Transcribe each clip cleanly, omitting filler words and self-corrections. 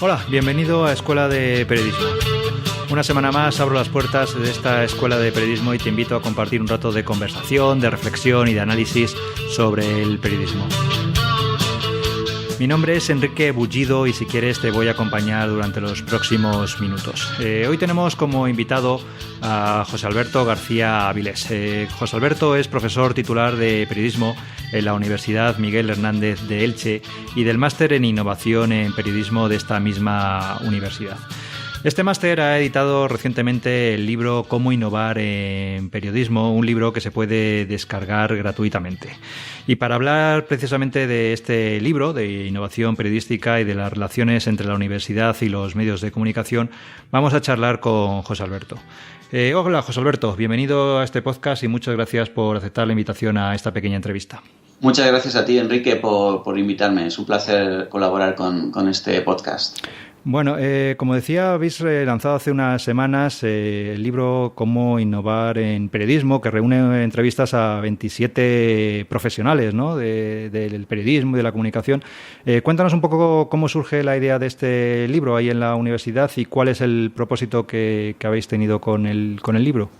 Hola, bienvenido a Escuela de Periodismo. Una semana más abro las puertas de esta Escuela de Periodismo y te invito a compartir un rato de conversación, de reflexión y de análisis sobre el periodismo. Mi nombre es Enrique Bullido y si quieres te voy a acompañar durante los próximos minutos. Hoy tenemos como invitado a José Alberto García Avilés. José Alberto es profesor titular de periodismo en la Universidad Miguel Hernández de Elche y del máster en innovación en periodismo de esta misma universidad. Este máster ha editado recientemente el libro Cómo innovar en periodismo, un libro que se puede descargar gratuitamente. Y para hablar precisamente de este libro, de innovación periodística y de las relaciones entre la universidad y los medios de comunicación, vamos a charlar con José Alberto. Hola José Alberto, bienvenido a este podcast y muchas gracias por aceptar la invitación a esta pequeña entrevista. Muchas gracias a ti, Enrique, por invitarme. Es un placer colaborar con este podcast. Bueno, como decía, habéis lanzado hace unas semanas el libro Cómo innovar en periodismo, que reúne entrevistas a 27 profesionales, ¿no?, del periodismo y de la comunicación. Cuéntanos un poco cómo surge la idea de este libro ahí en la universidad y cuál es el propósito que habéis tenido con el libro.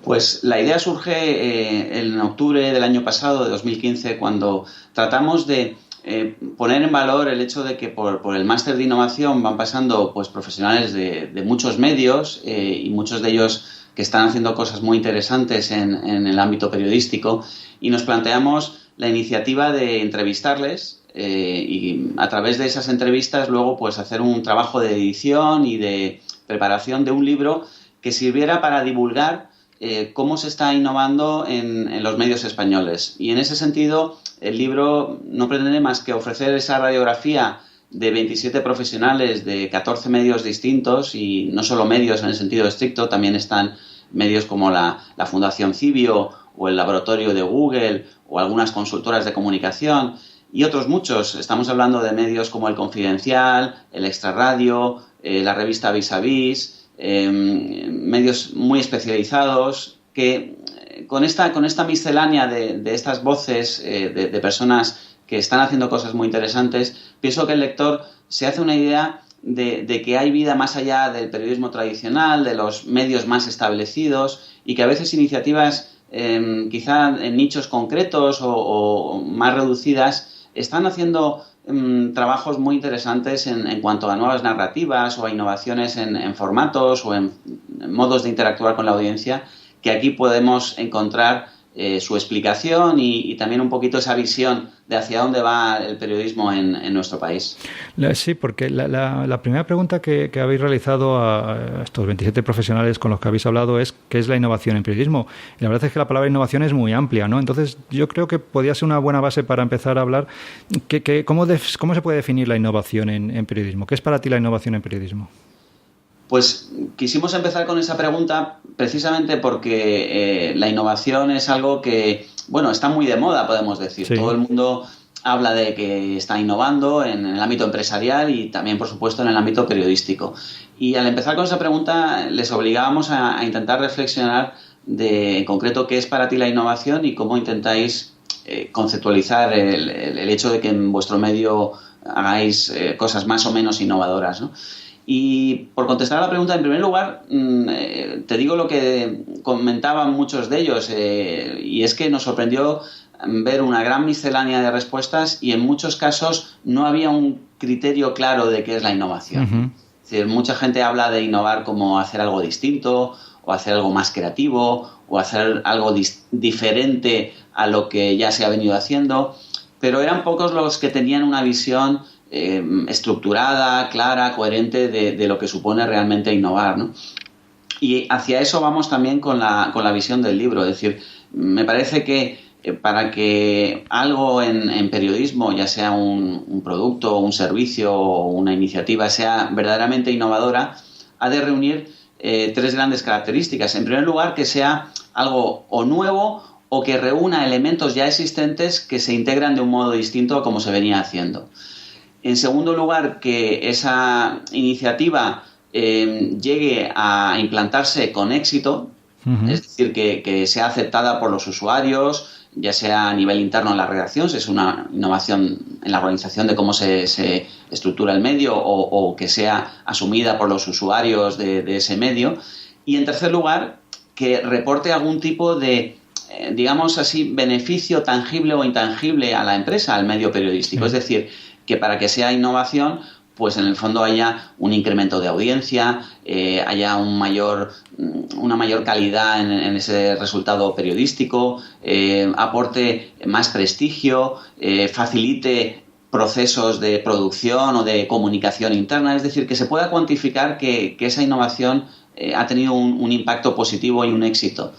Pues la idea surge en octubre del año pasado, de 2015, cuando tratamos de poner en valor el hecho de que por el máster de innovación van pasando pues profesionales de muchos medios y muchos de ellos que están haciendo cosas muy interesantes en el ámbito periodístico, y nos planteamos la iniciativa de entrevistarles y a través de esas entrevistas luego pues hacer un trabajo de edición y de preparación de un libro que sirviera para divulgar cómo se está innovando en los medios españoles. Y en ese sentido, el libro no pretende más que ofrecer esa radiografía de 27 profesionales de 14 medios distintos, y no solo medios en el sentido estricto, también están medios como la Fundación Cibio o el laboratorio de Google o algunas consultoras de comunicación y otros muchos. Estamos hablando de medios como El Confidencial, El Extrarradio, la revista Vis a Vis, medios muy especializados que con esta miscelánea de estas voces de personas que están haciendo cosas muy interesantes, pienso que el lector se hace una idea de que hay vida más allá del periodismo tradicional, de los medios más establecidos, y que a veces iniciativas quizá en nichos concretos o más reducidas están haciendo trabajos muy interesantes en cuanto a nuevas narrativas o a innovaciones en formatos o en modos de interactuar con la audiencia, que aquí podemos encontrar su explicación y también un poquito esa visión de hacia dónde va el periodismo en nuestro país. Sí, porque la primera pregunta que habéis realizado a estos 27 profesionales con los que habéis hablado es ¿qué es la innovación en periodismo? Y la verdad es que la palabra innovación es muy amplia, ¿no? Entonces yo creo que podría ser una buena base para empezar a hablar ¿cómo se puede definir la innovación en periodismo? ¿Qué es para ti la innovación en periodismo? Pues quisimos empezar con esa pregunta precisamente porque la innovación es algo que, bueno, está muy de moda, podemos decir. Sí. Todo el mundo habla de que está innovando en el ámbito empresarial y también, por supuesto, en el ámbito periodístico. Y al empezar con esa pregunta les obligábamos a intentar reflexionar en concreto qué es para ti la innovación y cómo intentáis conceptualizar el hecho de que en vuestro medio hagáis cosas más o menos innovadoras, ¿no? Y por contestar a la pregunta, en primer lugar, te digo lo que comentaban muchos de ellos, y es que nos sorprendió ver una gran miscelánea de respuestas y en muchos casos no había un criterio claro de qué es la innovación. Uh-huh. Es decir, mucha gente habla de innovar como hacer algo distinto o hacer algo más creativo o hacer algo diferente a lo que ya se ha venido haciendo, pero eran pocos los que tenían una visión estructurada, clara, coherente de lo que supone realmente innovar, ¿no? Y hacia eso vamos también con la visión del libro. Es decir, me parece que para que algo en periodismo, ya sea un producto, un servicio o una iniciativa, sea verdaderamente innovadora, ha de reunir tres grandes características. En primer lugar, que sea algo o nuevo o que reúna elementos ya existentes que se integran de un modo distinto a como se venía haciendo. En segundo lugar, que esa iniciativa llegue a implantarse con éxito, uh-huh. Es decir, que sea aceptada por los usuarios, ya sea a nivel interno en la redacción, si es una innovación en la organización de cómo se estructura el medio o que sea asumida por los usuarios de ese medio. Y en tercer lugar, que reporte algún tipo de, digamos así, beneficio tangible o intangible a la empresa, al medio periodístico. Es decir, que para que sea innovación, pues en el fondo haya un incremento de audiencia, haya una mayor calidad en ese resultado periodístico, aporte más prestigio, facilite procesos de producción o de comunicación interna, es decir, que se pueda cuantificar que esa innovación ha tenido un impacto positivo y un éxito.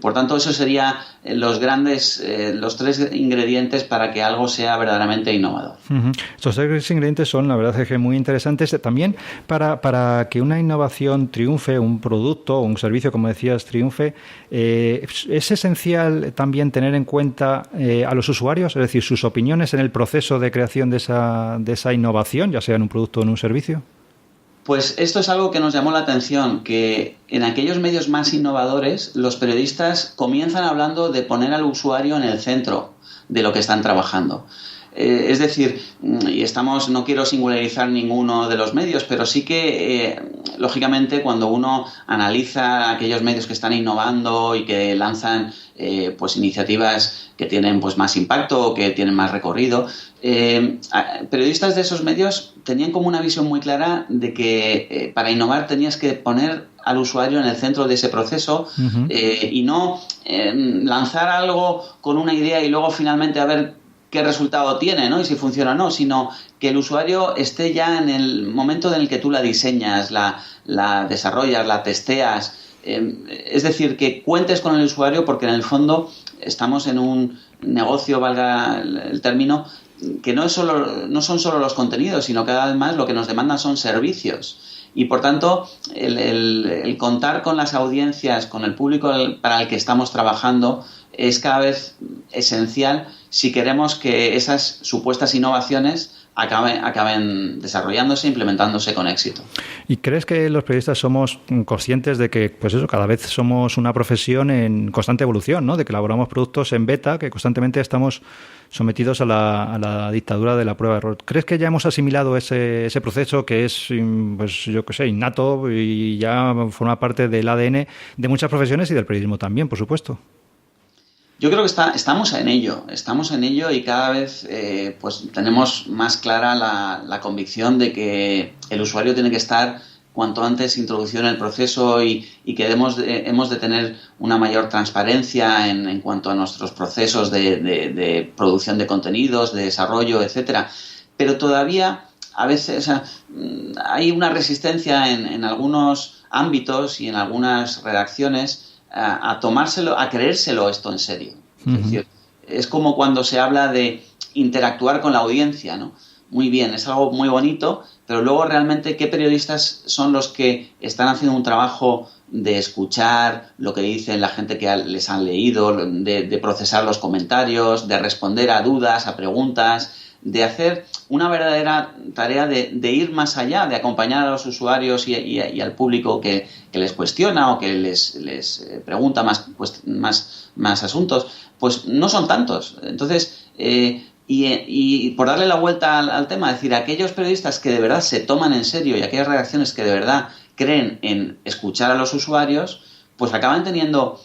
Por tanto, eso serían los tres ingredientes para que algo sea verdaderamente innovador. Uh-huh. Estos tres ingredientes son, la verdad, es que muy interesantes. También para que una innovación triunfe, un producto o un servicio, como decías, triunfe, es esencial también tener en cuenta a los usuarios, es decir, sus opiniones en el proceso de creación de esa innovación, ya sea en un producto o en un servicio. Pues esto es algo que nos llamó la atención, que en aquellos medios más innovadores los periodistas comienzan hablando de poner al usuario en el centro de lo que están trabajando. Es decir, no quiero singularizar ninguno de los medios, pero sí que, lógicamente, cuando uno analiza aquellos medios que están innovando y que lanzan pues iniciativas que tienen pues más impacto o que tienen más recorrido, periodistas de esos medios tenían como una visión muy clara de que para innovar tenías que poner al usuario en el centro de ese proceso. Uh-huh. Y no lanzar algo con una idea y luego finalmente a ver qué resultado tiene, ¿no? Y si funciona o no, sino que el usuario esté ya en el momento en el que tú la diseñas, la desarrollas, la testeas. Es decir, que cuentes con el usuario, porque en el fondo estamos en un negocio, valga el término, que no son solo los contenidos, sino cada vez más lo que nos demandan son servicios. Y por tanto, el contar con las audiencias, con el público para el que estamos trabajando, es cada vez esencial si queremos que esas supuestas innovaciones acaben desarrollándose e implementándose con éxito. ¿Y crees que los periodistas somos conscientes de que, pues eso, cada vez somos una profesión en constante evolución, ¿no? De que elaboramos productos en beta, que constantemente estamos sometidos a la dictadura de la prueba de error? ¿Crees que ya hemos asimilado ese proceso que es, pues yo qué sé, innato y ya forma parte del ADN de muchas profesiones y del periodismo también, por supuesto? Yo creo que estamos en ello y cada vez pues tenemos más clara la convicción de que el usuario tiene que estar cuanto antes introducido en el proceso y que hemos de tener una mayor transparencia en cuanto a nuestros procesos de producción de contenidos, de desarrollo, etcétera. Pero todavía a veces hay una resistencia en algunos ámbitos y en algunas redacciones a tomárselo, a creérselo esto en serio. Uh-huh. Es decir, es como cuando se habla de interactuar con la audiencia, ¿no? Muy bien, es algo muy bonito, pero luego realmente ¿qué periodistas son los que están haciendo un trabajo de escuchar lo que dicen la gente que les han leído, de procesar los comentarios, de responder a dudas, a preguntas, de hacer una verdadera tarea de ir más allá, de acompañar a los usuarios y al público que les cuestiona o que les pregunta más asuntos? Pues no son tantos. Entonces, y por darle la vuelta al tema, es decir, aquellos periodistas que de verdad se toman en serio y aquellas redacciones que de verdad creen en escuchar a los usuarios, pues acaban teniendo,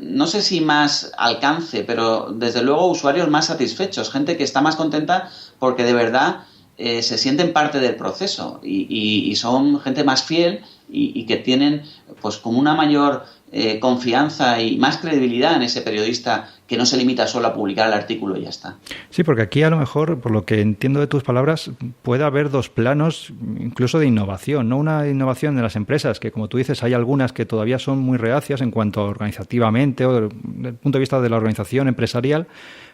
no sé si más alcance, pero desde luego usuarios más satisfechos, gente que está más contenta porque de verdad se sienten parte del proceso y son gente más fiel y que tienen pues como una mayor confianza y más credibilidad en ese periodista que no se limita solo a publicar el artículo y ya está. Sí, porque aquí a lo mejor, por lo que entiendo de tus palabras, puede haber dos planos incluso de innovación, no una innovación de las empresas, que como tú dices hay algunas que todavía son muy reacias en cuanto a organizativamente o desde el punto de vista de la organización empresarial,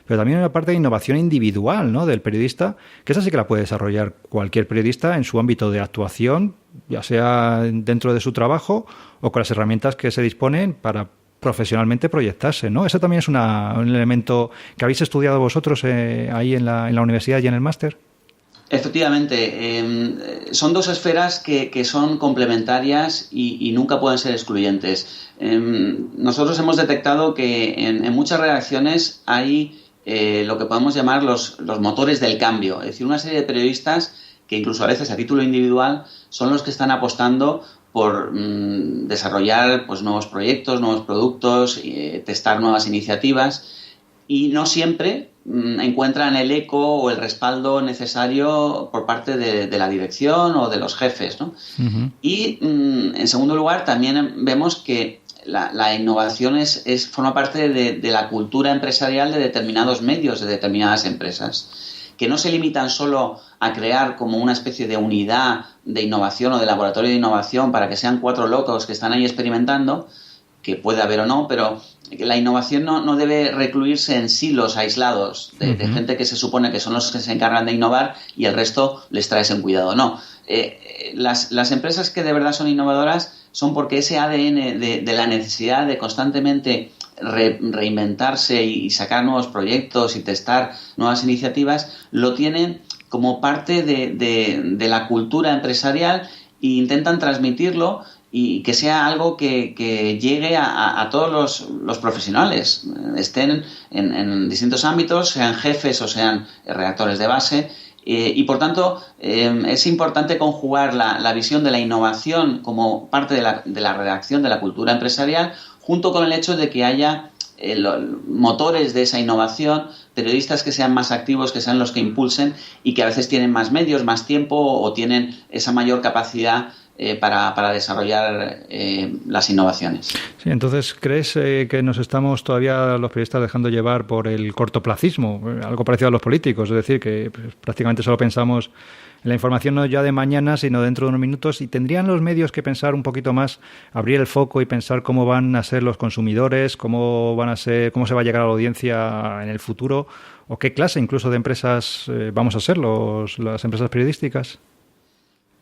pero también hay una parte de innovación individual, ¿no?, del periodista, que esa sí que la puede desarrollar cualquier periodista en su ámbito de actuación, ya sea dentro de su trabajo o con las herramientas que se disponen para profesionalmente proyectarse, ¿no? Eso también es un elemento que habéis estudiado vosotros ahí en la universidad y en el máster. Efectivamente, son dos esferas que son complementarias y nunca pueden ser excluyentes. Nosotros hemos detectado que en muchas redacciones hay lo que podemos llamar los motores del cambio, es decir, una serie de periodistas que incluso a veces a título individual son los que están apostando por desarrollar pues nuevos proyectos, nuevos productos, testar nuevas iniciativas y no siempre encuentran el eco o el respaldo necesario por parte de la dirección o de los jefes, ¿no? Uh-huh. Y en segundo lugar también vemos que la innovación forma parte de la cultura empresarial de determinados medios, de determinadas empresas, que no se limitan solo a crear como una especie de unidad de innovación o de laboratorio de innovación para que sean 4 locos que están ahí experimentando, que puede haber o no, pero la innovación no debe recluirse en silos aislados de gente que se supone que son los que se encargan de innovar y el resto les traes en cuidado. No, las empresas que de verdad son innovadoras son porque ese ADN de la necesidad de constantemente reinventarse y sacar nuevos proyectos y testar nuevas iniciativas lo tienen como parte de la cultura empresarial e intentan transmitirlo y que sea algo que llegue a todos los profesionales, estén en distintos ámbitos, sean jefes o sean redactores de base. Y por tanto es importante conjugar la visión de la innovación como parte de la redacción de la cultura empresarial junto con el hecho de que haya motores de esa innovación, periodistas que sean más activos, que sean los que impulsen y que a veces tienen más medios, más tiempo o tienen esa mayor capacidad para desarrollar las innovaciones. Sí, entonces, ¿crees que nos estamos todavía los periodistas dejando llevar por el cortoplacismo? Algo parecido a los políticos, es decir, que pues, prácticamente solo pensamos en la información no ya de mañana, sino dentro de unos minutos, y tendrían los medios que pensar un poquito más, abrir el foco y pensar cómo van a ser los consumidores, cómo se va a llegar a la audiencia en el futuro, o qué clase incluso de empresas vamos a ser las empresas periodísticas.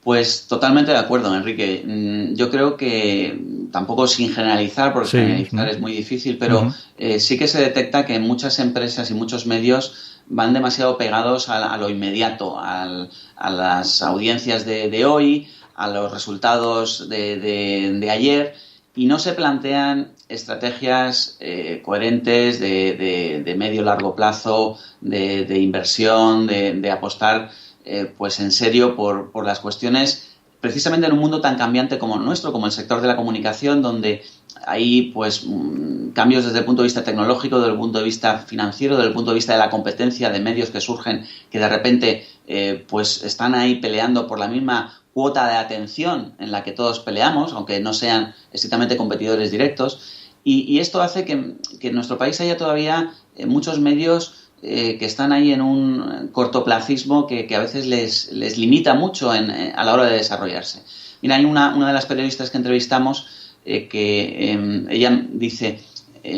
Pues totalmente de acuerdo, Enrique. Yo creo que tampoco sin generalizar, porque generalizar es muy difícil, pero sí que se detecta que muchas empresas y muchos medios van demasiado pegados a lo inmediato, a las audiencias de hoy, a los resultados de ayer, y no se plantean estrategias coherentes de medio largo plazo, de inversión, de apostar pues en serio por las cuestiones, precisamente en un mundo tan cambiante como el nuestro, como el sector de la comunicación, donde hay pues cambios desde el punto de vista tecnológico, desde el punto de vista financiero, desde el punto de vista de la competencia de medios que surgen, que de repente pues están ahí peleando por la misma cuota de atención en la que todos peleamos, aunque no sean estrictamente competidores directos, y esto hace que en nuestro país haya todavía muchos medios que están ahí en un cortoplacismo que a veces les limita mucho a la hora de desarrollarse. Mira, hay una de las periodistas que entrevistamos que ella dice,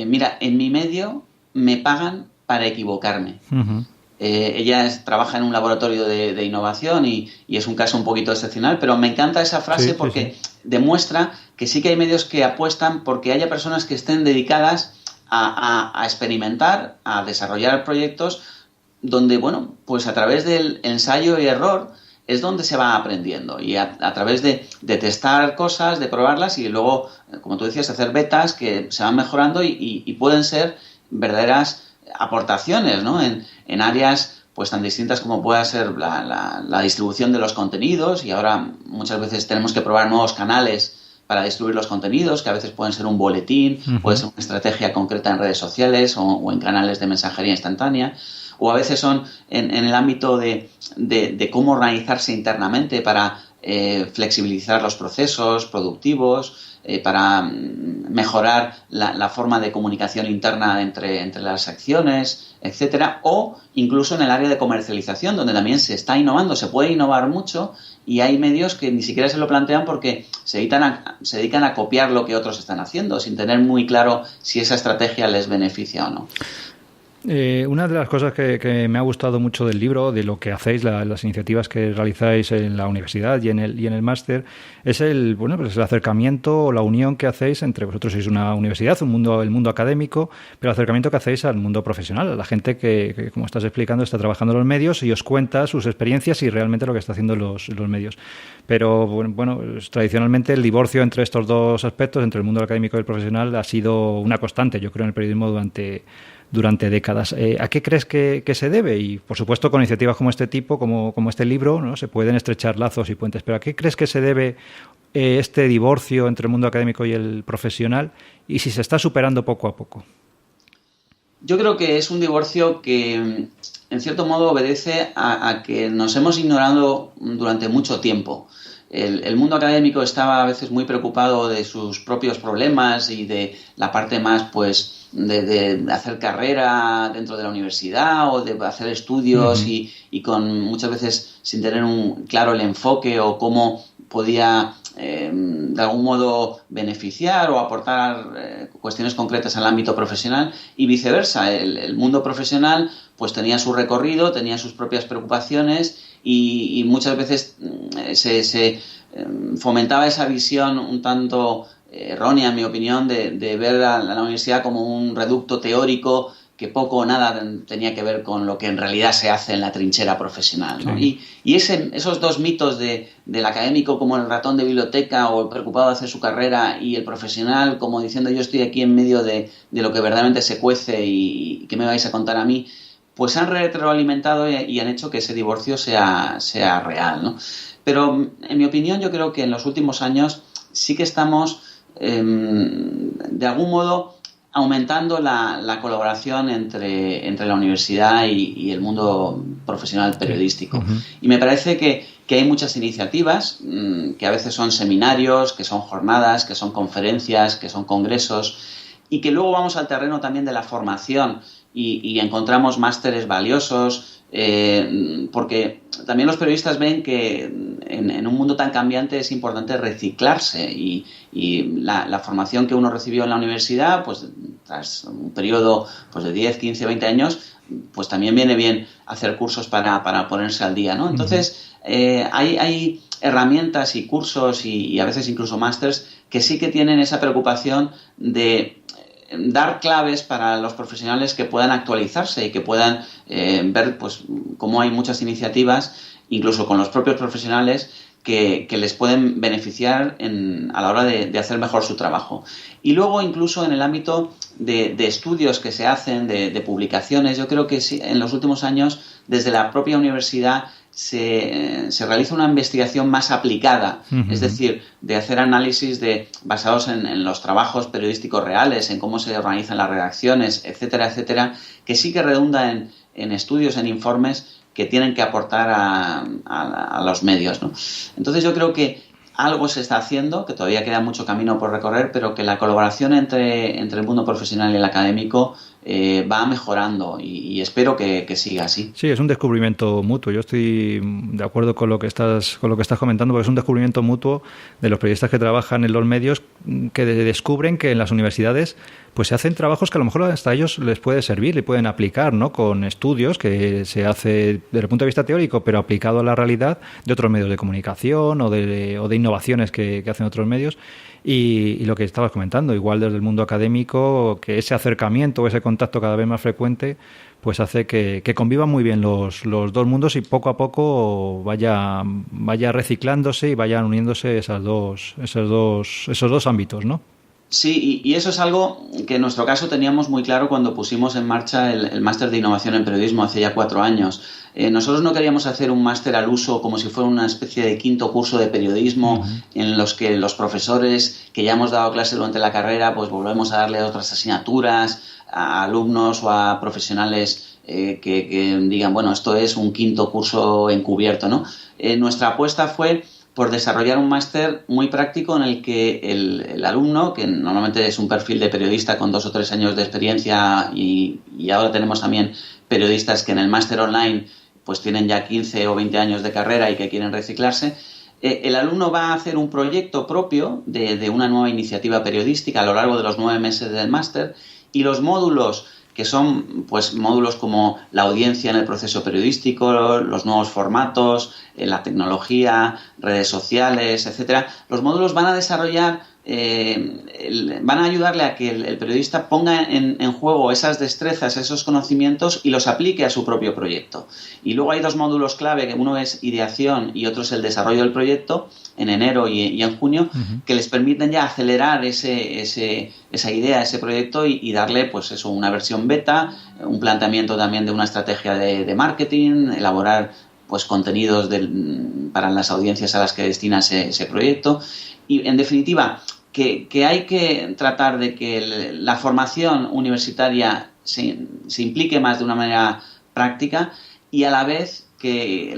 mira, en mi medio me pagan para equivocarme. Uh-huh. Ella trabaja en un laboratorio de innovación y es un caso un poquito excepcional, pero me encanta esa frase porque demuestra que sí que hay medios que apuestan porque haya personas que estén dedicadas a experimentar, a desarrollar proyectos donde, bueno, pues a través del ensayo y error es donde se va aprendiendo y a través de testar cosas, de probarlas y luego, como tú decías, hacer betas que se van mejorando y pueden ser verdaderas aportaciones, ¿no? En áreas pues tan distintas como pueda ser la distribución de los contenidos y ahora muchas veces tenemos que probar nuevos canales para distribuir los contenidos, que a veces pueden ser un boletín, puede ser una estrategia concreta en redes sociales o en canales de mensajería instantánea, o a veces son en el ámbito de cómo organizarse internamente para flexibilizar los procesos productivos, para mejorar la forma de comunicación interna entre las acciones, etcétera, o incluso en el área de comercialización, donde también se está innovando, se puede innovar mucho y hay medios que ni siquiera se lo plantean porque se dedican a copiar lo que otros están haciendo, sin tener muy claro si esa estrategia les beneficia o no. Una de las cosas que me ha gustado mucho del libro, de lo que hacéis, las iniciativas que realizáis en la universidad y en el máster, es pues el acercamiento o la unión que hacéis entre vosotros. Sois una universidad, el mundo académico, pero el acercamiento que hacéis al mundo profesional, a la gente que, como estás explicando, está trabajando en los medios y os cuenta sus experiencias y realmente lo que está haciendo los medios. Pero bueno, tradicionalmente el divorcio entre estos dos aspectos, entre el mundo académico y el profesional, ha sido una constante, yo creo, en el periodismo durante décadas. ¿A qué crees que se debe? Y, por supuesto, con iniciativas como este tipo, como este libro, ¿no? Se pueden estrechar lazos y puentes. Pero ¿a qué crees que se debe este divorcio entre el mundo académico y el profesional? Y si se está superando poco a poco. Yo creo que es un divorcio que, en cierto modo, obedece a que nos hemos ignorado durante mucho tiempo. El mundo académico estaba a veces muy preocupado de sus propios problemas y de la parte más, pues, de hacer carrera dentro de la universidad o de hacer estudios y con muchas veces sin tener claro el enfoque o cómo podía de algún modo beneficiar o aportar cuestiones concretas al ámbito profesional, y viceversa. El mundo profesional pues tenía su recorrido, tenía sus propias preocupaciones y muchas veces se fomentaba esa visión un tanto errónea, en mi opinión, de ver a la universidad como un reducto teórico que poco o nada tenía que ver con lo que en realidad se hace en la trinchera profesional, ¿no? Sí. Y esos dos mitos del académico como el ratón de biblioteca o el preocupado de hacer su carrera, y el profesional como diciendo yo estoy aquí en medio de lo que verdaderamente se cuece y ¿qué me vais a contar a mí?, pues han retroalimentado y han hecho que ese divorcio sea real, ¿no? Pero en mi opinión yo creo que en los últimos años sí que estamos de algún modo aumentando la colaboración entre la universidad y el mundo profesional periodístico. Uh-huh. Y me parece que hay muchas iniciativas, que a veces son seminarios, que son jornadas, que son conferencias, que son congresos, y que luego vamos al terreno también de la formación y encontramos másteres valiosos, porque también los periodistas ven que en un mundo tan cambiante es importante reciclarse y la formación que uno recibió en la universidad, pues tras un periodo pues de 10, 15, 20 años, pues también viene bien hacer cursos para ponerse al día, ¿no? Entonces, hay herramientas y cursos y a veces incluso másters que sí que tienen esa preocupación de dar claves para los profesionales que puedan actualizarse y que puedan ver pues cómo hay muchas iniciativas, incluso con los propios profesionales, que les pueden beneficiar a la hora de hacer mejor su trabajo. Y luego incluso en el ámbito de estudios que se hacen, de publicaciones, yo creo que sí, en los últimos años desde la propia universidad se realiza una investigación más aplicada, uh-huh. Es decir, de hacer análisis basados en los trabajos periodísticos reales, en cómo se organizan las redacciones, etcétera, etcétera, que sí que redunda en estudios, en informes que tienen que aportar a los medios, ¿no? Entonces yo creo que algo se está haciendo, que todavía queda mucho camino por recorrer, pero que la colaboración entre el mundo profesional y el académico va mejorando y espero que siga así. Sí, es un descubrimiento mutuo. Yo estoy de acuerdo con lo que estás comentando, porque es un descubrimiento mutuo de los periodistas que trabajan en los medios, que descubren que en las universidades pues se hacen trabajos que a lo mejor hasta a ellos les puede servir, le pueden aplicar, ¿no? Con estudios que se hace desde el punto de vista teórico, pero aplicado a la realidad de otros medios de comunicación o de innovaciones que hacen otros medios. Y lo que estabas comentando, igual desde el mundo académico, que ese acercamiento, ese contacto cada vez más frecuente, pues hace que convivan muy bien los dos mundos y poco a poco vaya reciclándose y vayan uniéndose esos dos ámbitos, ¿no? Sí, y eso es algo que en nuestro caso teníamos muy claro cuando pusimos en marcha el máster de innovación en periodismo hace ya 4 años. Nosotros no queríamos hacer un máster al uso como si fuera una especie de quinto curso de periodismo, uh-huh. En los que los profesores que ya hemos dado clase durante la carrera pues volvemos a darle otras asignaturas a alumnos o a profesionales que digan, bueno, esto es un quinto curso encubierto, ¿no? Nuestra apuesta fue por desarrollar un máster muy práctico en el que el alumno, que normalmente es un perfil de periodista con 2 o 3 años de experiencia y ahora tenemos también periodistas que en el máster online pues tienen ya 15 o 20 años de carrera y que quieren reciclarse, el alumno va a hacer un proyecto propio de una nueva iniciativa periodística a lo largo de los 9 meses del máster, y los módulos que son pues módulos como la audiencia en el proceso periodístico, los nuevos formatos, la tecnología, redes sociales, etcétera. Los módulos van a desarrollar, van a ayudarle a que el periodista ponga en juego esas destrezas, esos conocimientos y los aplique a su propio proyecto. Y luego hay 2 módulos clave, que uno es ideación y otro es el desarrollo del proyecto, en enero y en junio, que les permiten ya acelerar esa idea, ese proyecto y darle pues eso, una versión beta, un planteamiento también de una estrategia de marketing, elaborar pues contenidos para las audiencias a las que destina ese proyecto. Y en definitiva, que hay que tratar de que la formación universitaria se implique más de una manera práctica y a la vez que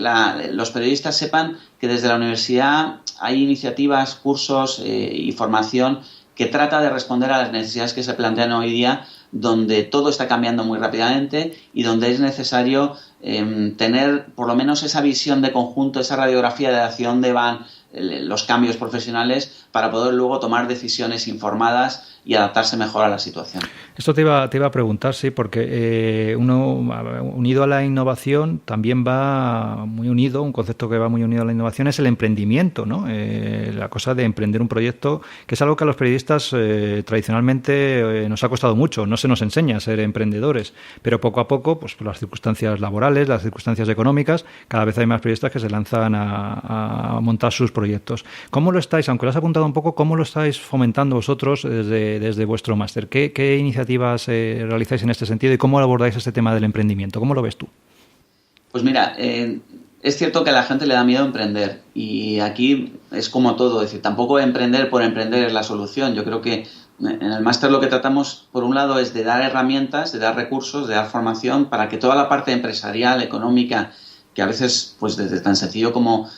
los periodistas sepan que desde la universidad hay iniciativas, cursos y formación que trata de responder a las necesidades que se plantean hoy día, donde todo está cambiando muy rápidamente y donde es necesario tener por lo menos esa visión de conjunto, esa radiografía de hacia dónde van los cambios profesionales para poder luego tomar decisiones informadas y adaptarse mejor a la situación. Esto te iba a preguntar, sí, porque uno unido a la innovación también va muy unido, un concepto que va muy unido a la innovación es el emprendimiento, ¿no? La cosa de emprender un proyecto, que es algo que a los periodistas tradicionalmente nos ha costado mucho, no se nos enseña a ser emprendedores, pero poco a poco, pues por las circunstancias laborales, las circunstancias económicas, cada vez hay más periodistas que se lanzan a montar sus proyectos. ¿Cómo lo estáis, aunque lo has apuntado un poco, cómo lo estáis fomentando vosotros desde vuestro máster? ¿Qué iniciativas realizáis en este sentido y cómo abordáis este tema del emprendimiento? ¿Cómo lo ves tú? Pues mira, es cierto que a la gente le da miedo emprender y aquí es como todo, es decir, tampoco emprender por emprender es la solución. Yo creo que en el máster lo que tratamos, por un lado, es de dar herramientas, de dar recursos, de dar formación para que toda la parte empresarial, económica, que a veces, pues desde tan sencillo como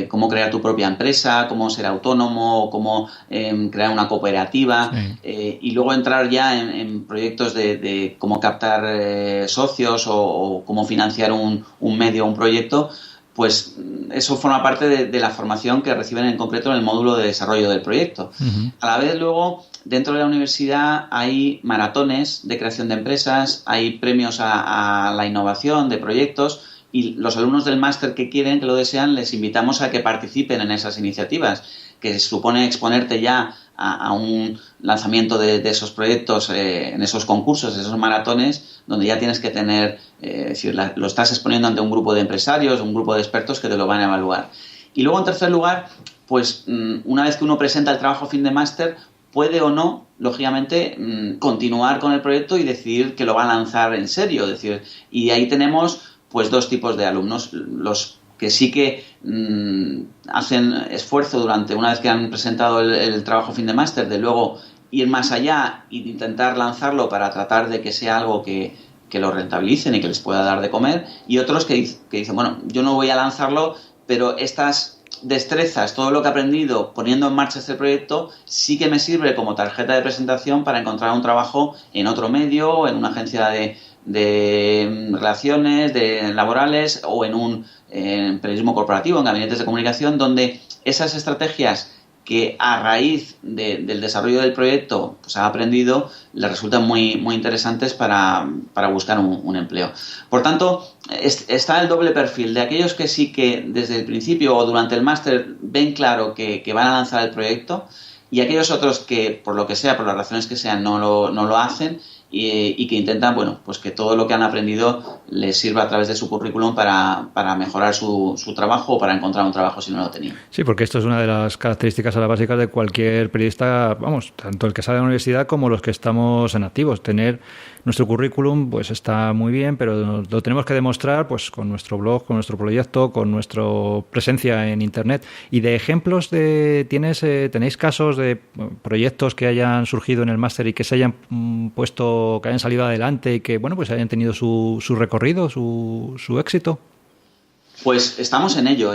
cómo crear tu propia empresa, cómo ser autónomo, cómo crear una cooperativa, sí. Y luego entrar ya en proyectos de cómo captar socios o cómo financiar un medio o un proyecto, pues eso forma parte de la formación que reciben en concreto en el módulo de desarrollo del proyecto. Uh-huh. A la vez, luego, dentro de la universidad hay maratones de creación de empresas, hay premios a la innovación de proyectos. Y los alumnos del máster que quieren, que lo desean, les invitamos a que participen en esas iniciativas, que supone exponerte ya a un lanzamiento de esos proyectos en esos concursos, esos maratones, donde ya tienes que tener, lo estás exponiendo ante un grupo de empresarios, un grupo de expertos que te lo van a evaluar. Y luego, en tercer lugar, pues una vez que uno presenta el trabajo fin de máster, puede o no, lógicamente, continuar con el proyecto y decidir que lo va a lanzar en serio. Es decir, y ahí tenemos pues 2 tipos de alumnos, los que sí que hacen esfuerzo durante, una vez que han presentado el trabajo fin de máster, de luego ir más allá e intentar lanzarlo para tratar de que sea algo que lo rentabilicen y que les pueda dar de comer, y otros que dicen, bueno, yo no voy a lanzarlo, pero estas destrezas, todo lo que he aprendido poniendo en marcha este proyecto, sí que me sirve como tarjeta de presentación para encontrar un trabajo en otro medio, en una agencia de relaciones laborales o en periodismo corporativo, en gabinetes de comunicación, donde esas estrategias que a raíz del desarrollo del proyecto pues ha aprendido, le resultan muy, muy interesantes para buscar un empleo. Por tanto, está el doble perfil de aquellos que sí que desde el principio o durante el máster ven claro que van a lanzar el proyecto, y aquellos otros que, por lo que sea, por las razones que sean, no lo hacen y que intentan, bueno, pues que todo lo que han aprendido les sirva a través de su currículum para mejorar su trabajo o para encontrar un trabajo si no lo tenía. Sí, porque esto es una de las características básicas de cualquier periodista, vamos, tanto el que sale de la universidad como los que estamos en activos. Tener nuestro currículum pues está muy bien, pero lo tenemos que demostrar pues con nuestro blog, con nuestro proyecto, con nuestra presencia en Internet. Y de ejemplos ¿tenéis casos de proyectos que hayan surgido en el máster y que se hayan puesto, que hayan salido adelante y que, bueno, pues hayan tenido su recorrido, su éxito? Pues estamos en ello.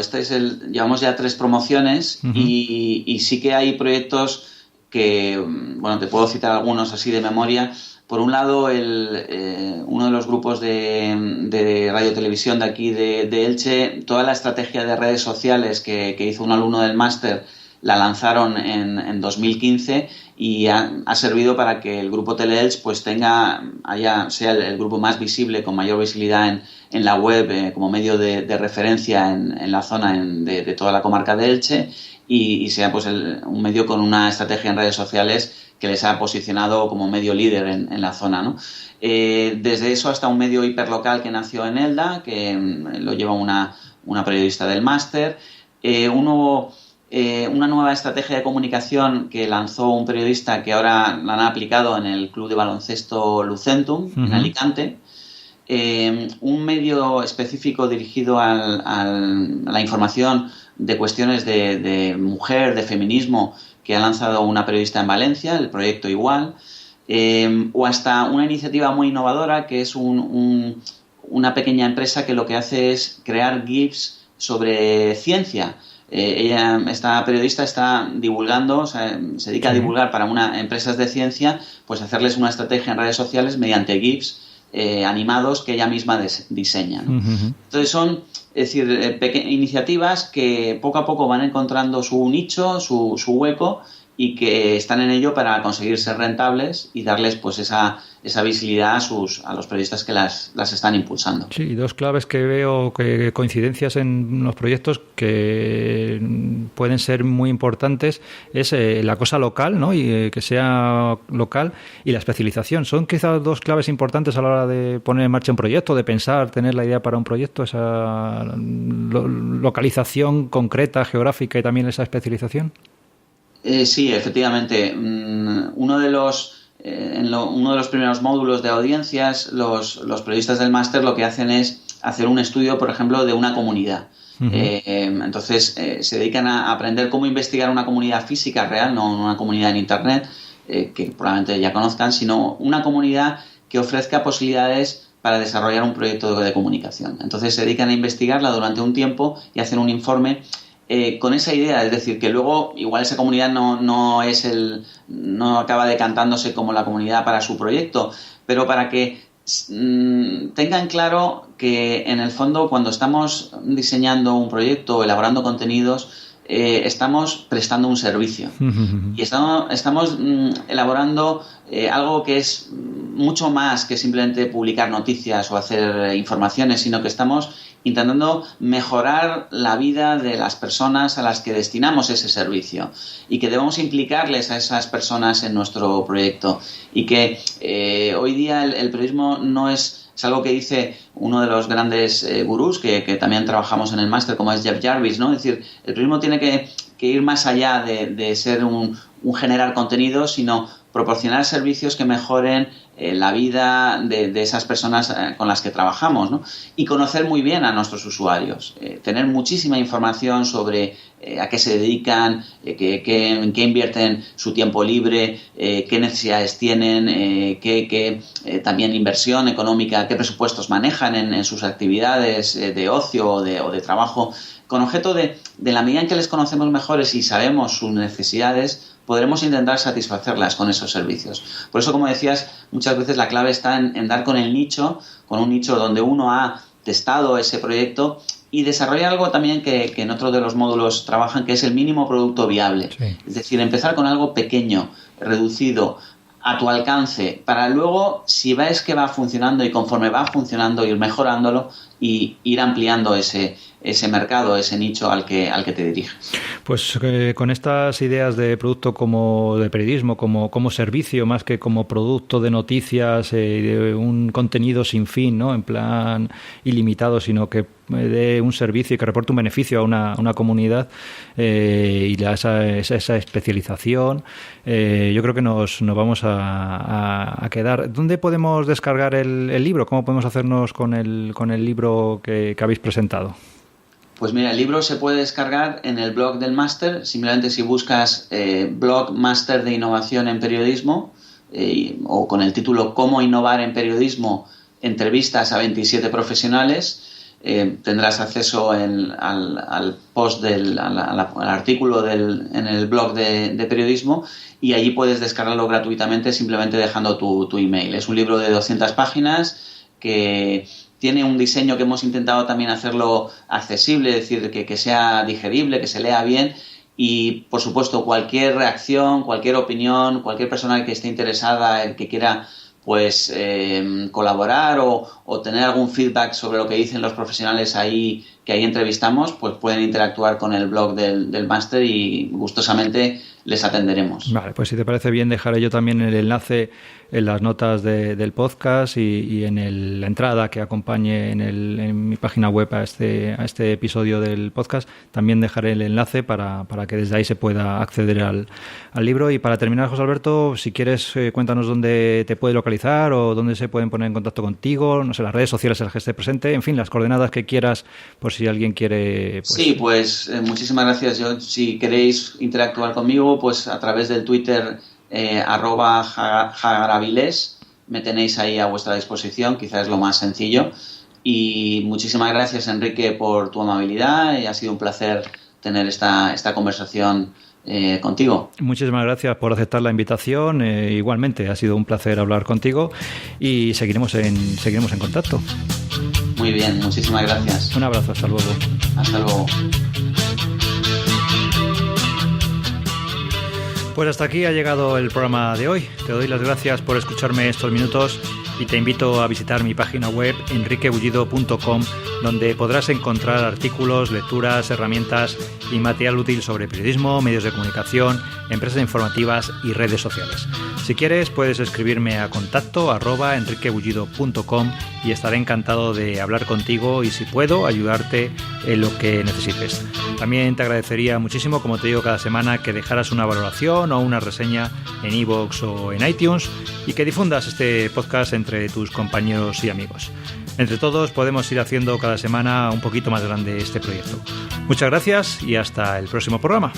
Llevamos ya 3 promociones. Uh-huh. y sí que hay proyectos que, bueno, te puedo citar algunos así de memoria. Por un lado, uno de los grupos de radio y televisión de aquí de Elche, toda la estrategia de redes sociales que hizo un alumno del máster la lanzaron en 2015 y ha servido para que el grupo Teleelch pues sea el grupo más visible, con mayor visibilidad en la web, como medio de referencia en la zona de toda la comarca de Elche, y sea pues un medio con una estrategia en redes sociales que les ha posicionado como medio líder en la zona, ¿no? Desde eso hasta un medio hiperlocal que nació en Elda, que lo lleva una periodista del máster, una nueva estrategia de comunicación que lanzó un periodista que ahora la han aplicado en el club de baloncesto Lucentum, en Alicante, un medio específico dirigido a la información de cuestiones de mujer, de feminismo, que ha lanzado una periodista en Valencia, el proyecto Igual, o hasta una iniciativa muy innovadora que es una pequeña empresa que lo que hace es crear GIFs sobre ciencia. Esta periodista está divulgando, o sea, se dedica a divulgar para empresas de ciencia, pues hacerles una estrategia en redes sociales mediante GIFs animados que ella misma diseña, ¿no? Entonces son, es decir, iniciativas que poco a poco van encontrando su nicho, su hueco, y que están en ello para conseguir ser rentables y darles pues esa visibilidad a los periodistas que las están impulsando. Sí, dos claves que veo, que coincidencias en los proyectos que pueden ser muy importantes, es la cosa local, ¿no? Y que sea local, y la especialización. Son quizás dos claves importantes a la hora de poner en marcha un proyecto, de pensar, tener la idea para un proyecto, esa localización concreta, geográfica, y también esa especialización. Sí, efectivamente. Uno de los primeros módulos de audiencias, los periodistas del máster lo que hacen es hacer un estudio, por ejemplo, de una comunidad. Entonces se dedican a aprender cómo investigar una comunidad física real, no una comunidad en Internet, que probablemente ya conozcan, sino una comunidad que ofrezca posibilidades para desarrollar un proyecto de comunicación. Entonces se dedican a investigarla durante un tiempo y hacen un informe con esa idea, es decir, que luego igual esa comunidad no acaba decantándose como la comunidad para su proyecto, pero para que tengan claro que en el fondo cuando estamos diseñando un proyecto o elaborando contenidos, estamos prestando un servicio y estamos elaborando algo que es mucho más que simplemente publicar noticias o hacer informaciones, sino que estamos intentando mejorar la vida de las personas a las que destinamos ese servicio y que debemos implicarles a esas personas en nuestro proyecto, y que hoy día el periodismo no es algo que dice uno de los grandes gurús que también trabajamos en el máster, como es Jeff Jarvis, ¿no? Es decir, el periodismo tiene que ir más allá de ser un generar contenido, sino proporcionar servicios que mejoren la vida de esas personas con las que trabajamos, ¿no? Y conocer muy bien a nuestros usuarios, tener muchísima información sobre a qué se dedican, en qué invierten su tiempo libre, qué necesidades tienen, qué también inversión económica, qué presupuestos manejan en sus actividades de ocio o de trabajo, con objeto de la medida en que les conocemos mejores y sabemos sus necesidades, podremos intentar satisfacerlas con esos servicios. Por eso, como decías, muchas veces la clave está en dar con un nicho donde uno ha testado ese proyecto y desarrollar algo también que en otro de los módulos trabajan, que es el mínimo producto viable. Sí. Es decir, empezar con algo pequeño, reducido, a tu alcance, para luego, si ves que va funcionando y conforme va funcionando, ir mejorándolo y ir ampliando ese mercado, ese nicho al que te diriges. Pues con estas ideas de producto como de periodismo, como servicio, más que como producto de noticias, de un contenido sin fin, ¿no? En plan ilimitado, sino que dé un servicio y que reporte un beneficio a una comunidad, y esa especialización, yo creo que nos vamos a quedar. ¿Dónde podemos descargar el libro? ¿Cómo podemos hacernos con el libro que habéis presentado? Pues mira, el libro se puede descargar en el blog del máster, simplemente si buscas blog máster de innovación en periodismo, o con el título ¿Cómo innovar en periodismo? Entrevistas a 27 profesionales, tendrás acceso al post al artículo en el blog de periodismo, y allí puedes descargarlo gratuitamente simplemente dejando tu email. Es un libro de 200 páginas que tiene un diseño que hemos intentado también hacerlo accesible, es decir, que sea digerible, que se lea bien, Y, por supuesto, cualquier reacción, cualquier opinión, cualquier persona que esté interesada, el que quiera pues colaborar o tener algún feedback sobre lo que dicen los profesionales ahí que ahí entrevistamos, pues pueden interactuar con el blog del máster y gustosamente les atenderemos. Vale, pues si te parece bien dejaré yo también el enlace en las notas del podcast y en la entrada que acompañe en mi página web a este episodio del podcast. También dejaré el enlace para que desde ahí se pueda acceder al libro. Y para terminar, José Alberto, si quieres cuéntanos dónde te puede localizar o dónde se pueden poner en contacto contigo, no sé, las redes sociales en las que esté presente, en fin, las coordenadas que quieras por si alguien quiere... Pues... Sí, pues muchísimas gracias. Yo, si queréis interactuar conmigo, pues a través del Twitter @jagaraviles me tenéis ahí a vuestra disposición, quizás es lo más sencillo. Y muchísimas gracias, Enrique, por tu amabilidad y ha sido un placer tener esta conversación contigo. Muchísimas gracias por aceptar la invitación. Igualmente, ha sido un placer hablar contigo y seguiremos en contacto. Muy bien, muchísimas gracias. Un abrazo, hasta luego. Hasta luego. Pues hasta aquí ha llegado el programa de hoy. Te doy las gracias por escucharme estos minutos y te invito a visitar mi página web enriquebullido.com, donde podrás encontrar artículos, lecturas, herramientas y material útil sobre periodismo, medios de comunicación, empresas informativas y redes sociales. Si quieres, puedes escribirme a contacto@enriquebullido.com y estaré encantado de hablar contigo y, si puedo, ayudarte en lo que necesites. También te agradecería muchísimo, como te digo cada semana, que dejaras una valoración o una reseña en iVoox o en iTunes y que difundas este podcast entre tus compañeros y amigos. Entre todos podemos ir haciendo cada semana un poquito más grande este proyecto. Muchas gracias y hasta el próximo programa.